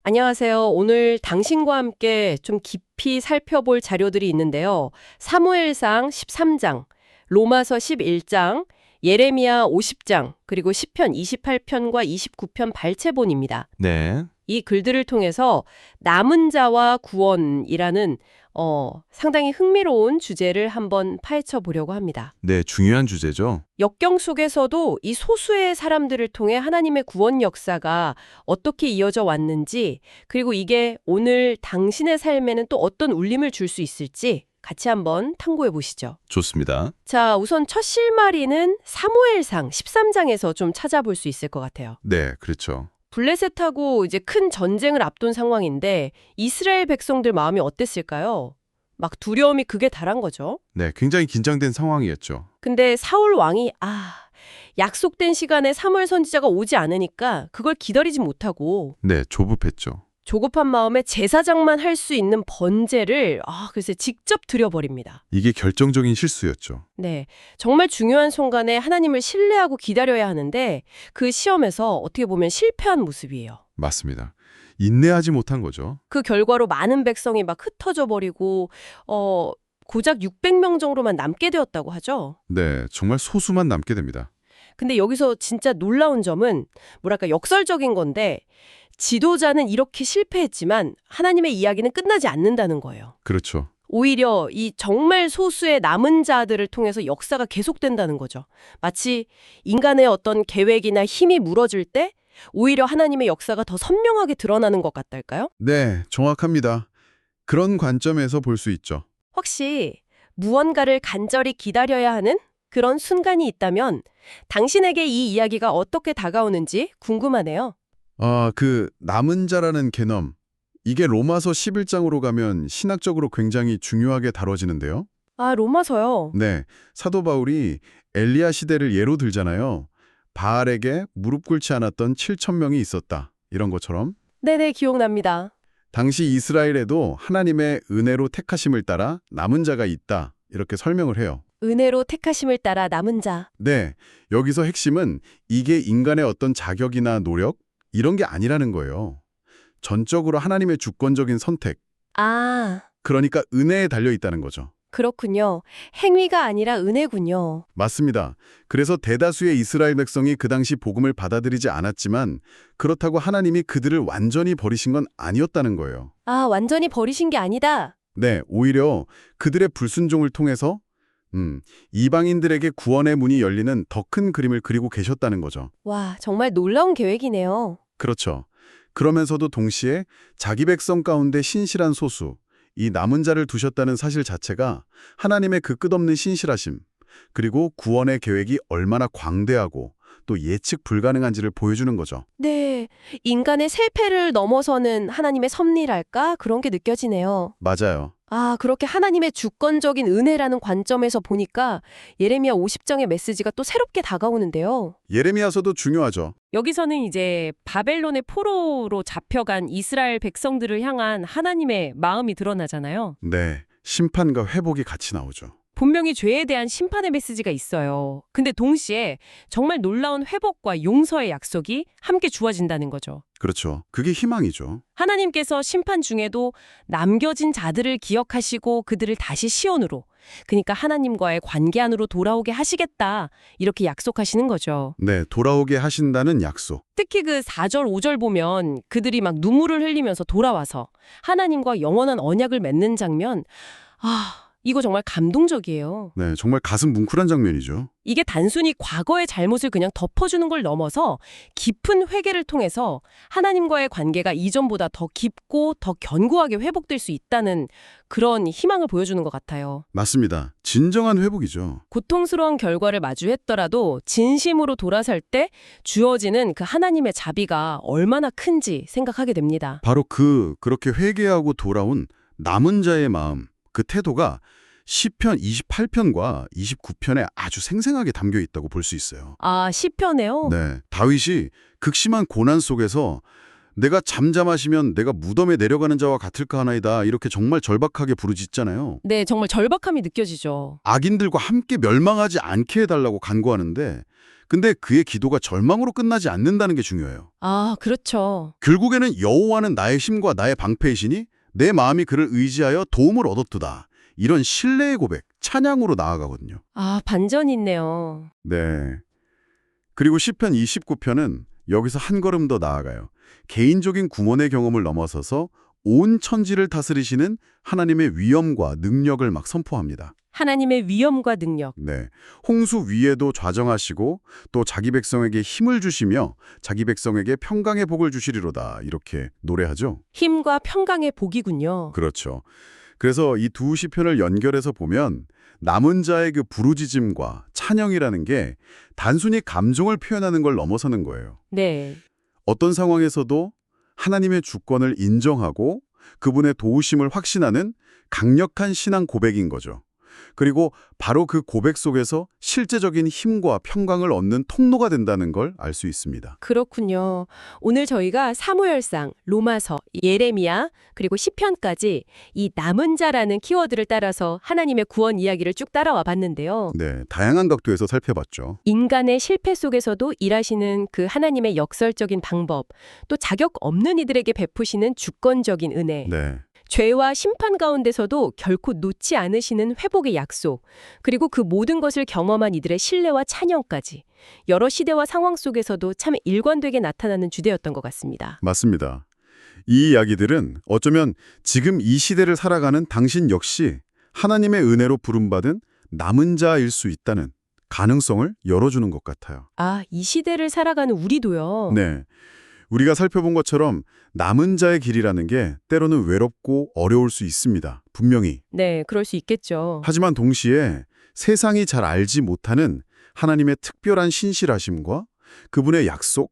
안녕하세요. 오늘 당신과 함께 좀 깊이 살펴볼 자료들이 있는데요. 사무엘상 13장, 로마서 11장, 예레미야 50장, 그리고 시편 28편과 29편 발췌본입니다. 네, 이 글들을 통해서 남은 자와 구원이라는 상당히 흥미로운 주제를 한번 파헤쳐 보려고 합니다. 네, 중요한 주제죠. 역경 속에서도 이 소수의 사람들을 통해 하나님의 구원 역사가 어떻게 이어져 왔는지, 그리고 이게 오늘 당신의 삶에는 또 어떤 울림을 줄 수 있을지 같이 한번 탐구해 보시죠. 좋습니다. 자, 우선 첫 실마리는 사무엘상 13장에서 좀 찾아볼 수 있을 것 같아요. 네, 그렇죠. 블레셋하고 이제 큰 전쟁을 앞둔 상황인데 이스라엘 백성들 마음이 어땠을까요? 막 두려움이 극에 달한 거죠. 네, 굉장히 긴장된 상황이었죠. 근데 사울 왕이 약속된 시간에 사무엘 선지자가 오지 않으니까 그걸 기다리지 못하고 네, 조급했죠. 조급한 마음에 제사장만 할 수 있는 번제를 글쎄 직접 드려버립니다. 이게 결정적인 실수였죠. 네, 정말 중요한 순간에 하나님을 신뢰하고 기다려야 하는데 그 시험에서 어떻게 보면 실패한 모습이에요. 맞습니다. 인내하지 못한 거죠. 그 결과로 많은 백성이 막 흩어져 버리고 고작 600명 정도만 남게 되었다고 하죠. 네, 정말 소수만 남게 됩니다. 근데 여기서 진짜 놀라운 점은 뭐랄까 역설적인 건데 지도자는 이렇게 실패했지만 하나님의 이야기는 끝나지 않는다는 거예요. 그렇죠. 오히려 이 정말 소수의 남은 자들을 통해서 역사가 계속된다는 거죠. 마치 인간의 어떤 계획이나 힘이 무너질 때 오히려 하나님의 역사가 더 선명하게 드러나는 것 같달까요? 네, 정확합니다. 그런 관점에서 볼 수 있죠. 혹시 무언가를 간절히 기다려야 하는 그런 순간이 있다면 당신에게 이 이야기가 어떻게 다가오는지 궁금하네요. 그 남은 자라는 개념, 이게 로마서 11장으로 가면 신학적으로 굉장히 중요하게 다뤄지는데요. 로마서요. 네, 사도 바울이 엘리야 시대를 예로 들잖아요. 바알에게 무릎 꿇지 않았던 7천 명이 있었다. 이런 것처럼 네네, 기억납니다. 당시 이스라엘에도 하나님의 은혜로 택하심을 따라 남은 자가 있다. 이렇게 설명을 해요. 은혜로 택하심을 따라 남은 자. 네, 여기서 핵심은 이게 인간의 어떤 자격이나 노력 이런 게 아니라는 거예요. 전적으로 하나님의 주권적인 선택, 그러니까 은혜에 달려 있다는 거죠. 그렇군요. 행위가 아니라 은혜군요. 맞습니다. 그래서 대다수의 이스라엘 백성이 그 당시 복음을 받아들이지 않았지만 그렇다고 하나님이 그들을 완전히 버리신 건 아니었다는 거예요. 완전히 버리신 게 아니다. 네, 오히려 그들의 불순종을 통해서 이방인들에게 구원의 문이 열리는 더 큰 그림을 그리고 계셨다는 거죠. 와, 정말 놀라운 계획이네요. 그렇죠. 그러면서도 동시에 자기 백성 가운데 신실한 소수, 이 남은 자를 두셨다는 사실 자체가 하나님의 그 끝없는 신실하심, 그리고 구원의 계획이 얼마나 광대하고 또 예측 불가능한지를 보여주는 거죠. 네, 인간의 실패를 넘어서는 하나님의 섭리랄까? 그런 게 느껴지네요. 맞아요. 그렇게 하나님의 주권적인 은혜라는 관점에서 보니까 예레미야 50장의 메시지가 또 새롭게 다가오는데요. 예레미야서도 중요하죠. 여기서는 이제 바벨론의 포로로 잡혀간 이스라엘 백성들을 향한 하나님의 마음이 드러나잖아요. 네, 심판과 회복이 같이 나오죠. 분명히 죄에 대한 심판의 메시지가 있어요. 근데 동시에 정말 놀라운 회복과 용서의 약속이 함께 주어진다는 거죠. 그렇죠. 그게 희망이죠. 하나님께서 심판 중에도 남겨진 자들을 기억하시고 그들을 다시 시온으로, 그러니까 하나님과의 관계 안으로 돌아오게 하시겠다, 이렇게 약속하시는 거죠. 네, 돌아오게 하신다는 약속. 특히 그 4절, 5절 보면 그들이 막 눈물을 흘리면서 돌아와서 하나님과 영원한 언약을 맺는 장면, 이거 정말 감동적이에요. 네, 정말 가슴 뭉클한 장면이죠. 이게 단순히 과거의 잘못을 그냥 덮어주는 걸 넘어서 깊은 회개를 통해서 하나님과의 관계가 이전보다 더 깊고 더 견고하게 회복될 수 있다는 그런 희망을 보여주는 것 같아요. 맞습니다. 진정한 회복이죠. 고통스러운 결과를 마주했더라도 진심으로 돌아설 때 주어지는 그 하나님의 자비가 얼마나 큰지 생각하게 됩니다. 바로 그렇게 회개하고 돌아온 남은 자의 마음, 그 태도가 시편 28편과 29편에 아주 생생하게 담겨 있다고 볼 수 있어요. 시편에요? 네, 다윗이 극심한 고난 속에서 내가 잠잠하시면 내가 무덤에 내려가는 자와 같을까 하나이다 이렇게 정말 절박하게 부르짖잖아요. 네, 정말 절박함이 느껴지죠. 악인들과 함께 멸망하지 않게 해달라고 간구하는데 근데 그의 기도가 절망으로 끝나지 않는다는 게 중요해요. 아, 그렇죠. 결국에는 여호와는 나의 힘과 나의 방패이시니 내 마음이 그를 의지하여 도움을 얻었도다. 이런 신뢰의 고백, 찬양으로 나아가거든요. 아, 반전이 있네요. 네. 그리고 시편 29편은 여기서 한 걸음 더 나아가요. 개인적인 구원의 경험을 넘어서서 온 천지를 다스리시는 하나님의 위엄과 능력을 막 선포합니다. 하나님의 위엄과 능력. 네. 홍수 위에도 좌정하시고 또 자기 백성에게 힘을 주시며 자기 백성에게 평강의 복을 주시리로다. 이렇게 노래하죠. 힘과 평강의 복이군요. 그렇죠. 그래서 이 두 시편을 연결해서 보면 남은 자의 그 부르짖음과 찬양이라는 게 단순히 감정을 표현하는 걸 넘어서는 거예요. 네. 어떤 상황에서도 하나님의 주권을 인정하고 그분의 도우심을 확신하는 강력한 신앙 고백인 거죠. 그리고 바로 그 고백 속에서 실제적인 힘과 평강을 얻는 통로가 된다는 걸 알 수 있습니다. 그렇군요. 오늘 저희가 사무엘상, 로마서, 예레미야, 그리고 시편까지 이 남은 자라는 키워드를 따라서 하나님의 구원 이야기를 쭉 따라와 봤는데요. 네, 다양한 각도에서 살펴봤죠. 인간의 실패 속에서도 일하시는 그 하나님의 역설적인 방법, 또 자격 없는 이들에게 베푸시는 주권적인 은혜, 네, 죄와 심판 가운데서도 결코 놓지 않으시는 회복의 약속, 그리고 그 모든 것을 경험한 이들의 신뢰와 찬양까지 여러 시대와 상황 속에서도 참 일관되게 나타나는 주제였던 것 같습니다. 맞습니다. 이 이야기들은 어쩌면 지금 이 시대를 살아가는 당신 역시 하나님의 은혜로 부름받은 남은 자일 수 있다는 가능성을 열어주는 것 같아요. 아, 이 시대를 살아가는 우리도요. 네. 우리가 살펴본 것처럼 남은 자의 길이라는 게 때로는 외롭고 어려울 수 있습니다. 분명히. 네, 그럴 수 있겠죠. 하지만 동시에 세상이 잘 알지 못하는 하나님의 특별한 신실하심과 그분의 약속,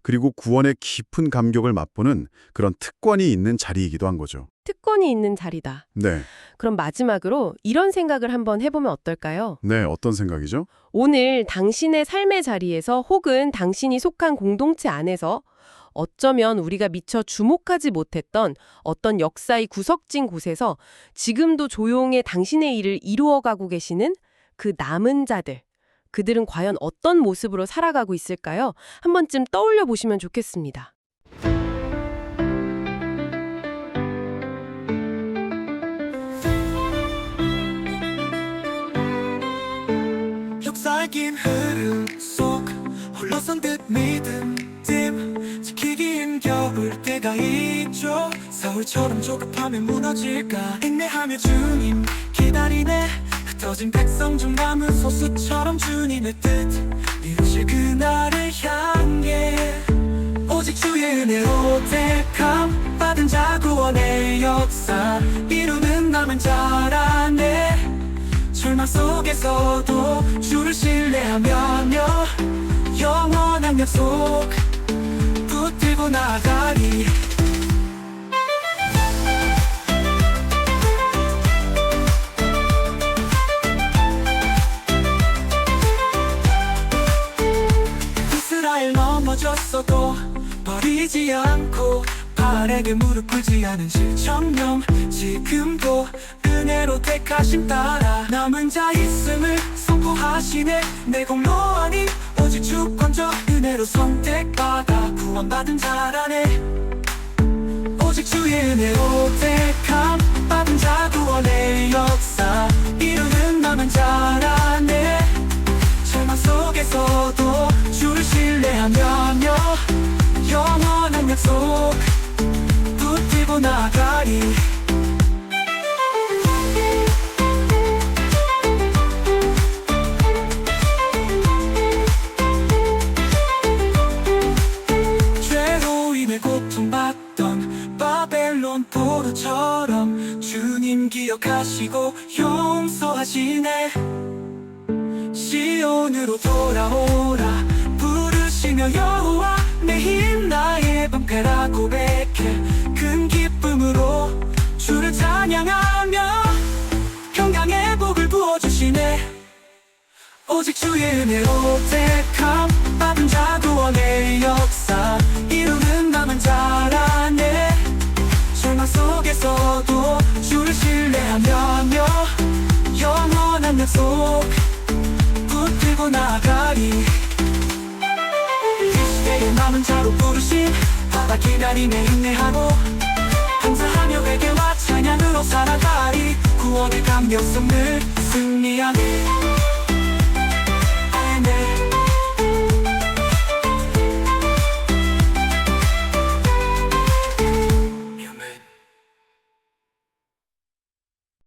그리고 구원의 깊은 감격을 맛보는 그런 특권이 있는 자리이기도 한 거죠. 특권이 있는 자리다. 네. 그럼 마지막으로 이런 생각을 한번 해보면 어떨까요? 네, 어떤 생각이죠? 오늘 당신의 삶의 자리에서 혹은 당신이 속한 공동체 안에서 어쩌면 우리가 미처 주목하지 못했던 어떤 역사의 구석진 곳에서 지금도 조용히 당신의 일을 이루어가고 계시는 그 남은 자들, 그들은 과연 어떤 모습으로 살아가고 있을까요? 한 번쯤 떠올려 보시면 좋겠습니다. 역사의 긴 흐름 속 홀로선 듯 믿음 dim 지키기 힘겨울 때가 있죠. 서울처럼 조급하면 무너질까 인내하며 주님 기다리네. 흩어진 백성 중 남은 소수처럼 주님의 뜻 이루실 그날을 향해 오직 주의 은혜로 택함 받은 자 구원의 역사 이루는 남은 자라네. 절망 속에서도 주를 신뢰하며 영원한 약속 붙들고 나아가리. 이스라엘 넘어졌어도 버리지 않고 바알에게 무릎 꿇지 않은 실천명 지금도 은혜로 택하심 따라 남은 자 있음을 선포하시네. 내 공로 아닌 오직 주권적 은혜로 선택받아 구원받은 자라네. 오직 주의 은혜로 택함 받은 자 구원의 역사 이루는 남은 자라네. 절망 속에서도 주를 신뢰하며 영원한 약속 붙들고 나아가리. 죄로 인해 고통받던 바벨론 포로처럼 주님 기억하시고 용서하시네. 시온으로 돌아오라 부르시며 여호와 내 힘 나의 방패라 고백해 큰 기쁨으로 주를 찬양하며 평강의 복을 부어주시네. 오직 주의 은혜로 택함 받은 자 구원의 역사 이루는 남은 자라네. 절망 속에서도 주를 신뢰하며 영원한 약속 붙들고 나아가리. 남은 자로 부르신 바다 기다림에 인내하고 감사하며 회개와 찬양으로 살아가리 구원의 감격성 늘 승리하리